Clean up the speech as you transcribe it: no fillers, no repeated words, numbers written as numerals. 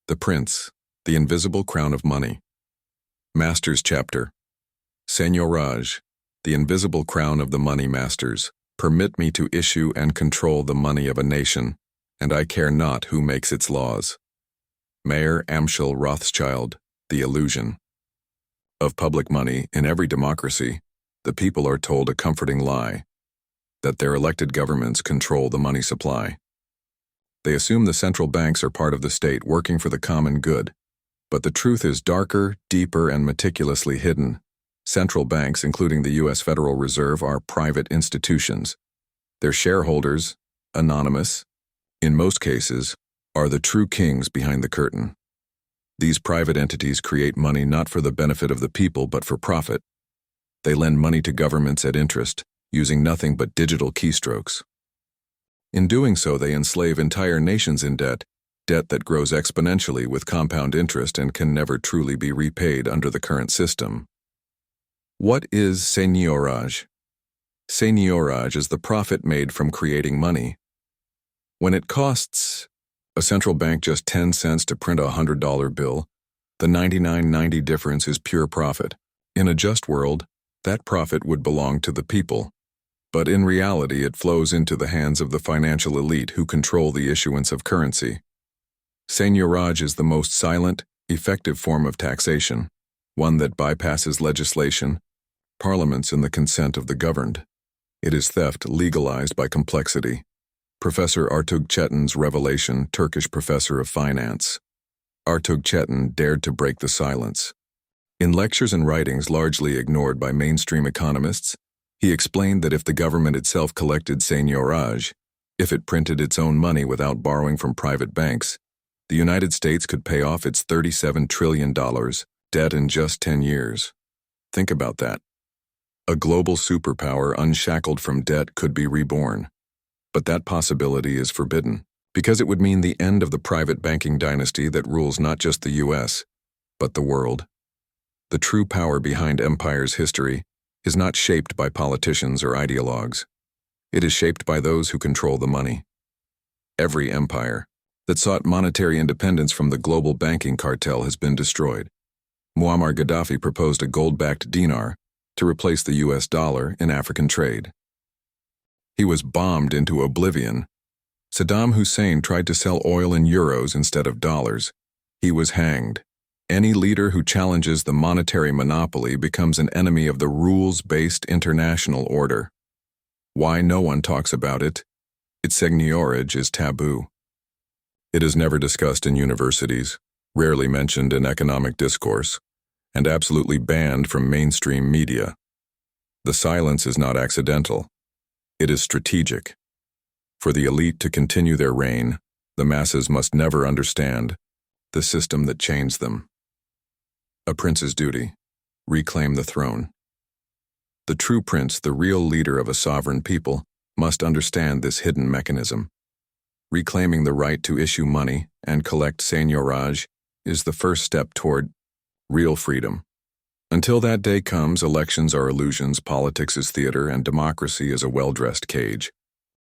The Prince, the Invisible Crown of Money. Masters Chapter. Seignorage, the invisible crown of the money masters, permit me to issue and control the money of a nation, and I care not who makes its laws. Mayor Amschel Rothschild, The Illusion. Of public money in every democracy, the people are told a comforting lie, that their elected governments control the money supply. They assume the central banks are part of the state working for the common good, but the truth is darker, deeper, and meticulously hidden. Central banks, including the U.S. Federal Reserve, are private institutions. Their shareholders, anonymous, in most cases, are the true kings behind the curtain. These private entities create money not for the benefit of the people but for profit. They lend money to governments at interest, using nothing but digital keystrokes. In doing so, they enslave entire nations in debt that grows exponentially with compound interest and can never truly be repaid under the current system. What is seignorage? Seignorage is the profit made from creating money. When it costs a central bank just 10 cents to print a $100 bill, the 99.90 difference is pure profit. In a just world, that profit would belong to the people. But in reality, it flows into the hands of the financial elite who control the issuance of currency. Seignorage is the most silent, effective form of taxation, one that bypasses legislation, parliaments, and the consent of the governed. It is theft legalized by complexity. Professor Artug Çetin's revelation, Turkish professor of finance. Artug Çetin dared to break the silence. In lectures and writings largely ignored by mainstream economists, he explained that if the government itself collected seignorage, if it printed its own money without borrowing from private banks, the United States could pay off its $37 trillion debt in just 10 years. Think about that. A global superpower unshackled from debt could be reborn. But that possibility is forbidden, because it would mean the end of the private banking dynasty that rules not just the U.S., but the world. The true power behind empire's history is not shaped by politicians or ideologues. It is shaped by those who control the money. Every empire that sought monetary independence from the global banking cartel has been destroyed. Muammar Gaddafi proposed a gold-backed dinar to replace the U.S. dollar in African trade. He was bombed into oblivion. Saddam Hussein tried to sell oil in euros instead of dollars. He was hanged. Any leader who challenges the monetary monopoly becomes an enemy of the rules-based international order. Why no one talks about it? Its seignorage is taboo. It is never discussed in universities, rarely mentioned in economic discourse, and absolutely banned from mainstream media. The silence is not accidental. It is strategic. For the elite to continue their reign, the masses must never understand the system that chains them. A prince's duty: reclaim the throne. The true prince, the real leader of a sovereign people, must understand this hidden mechanism. Reclaiming the right to issue money and collect seignorage is the first step toward real freedom. Until that day comes, elections are illusions, politics is theater, and democracy is a well-dressed cage.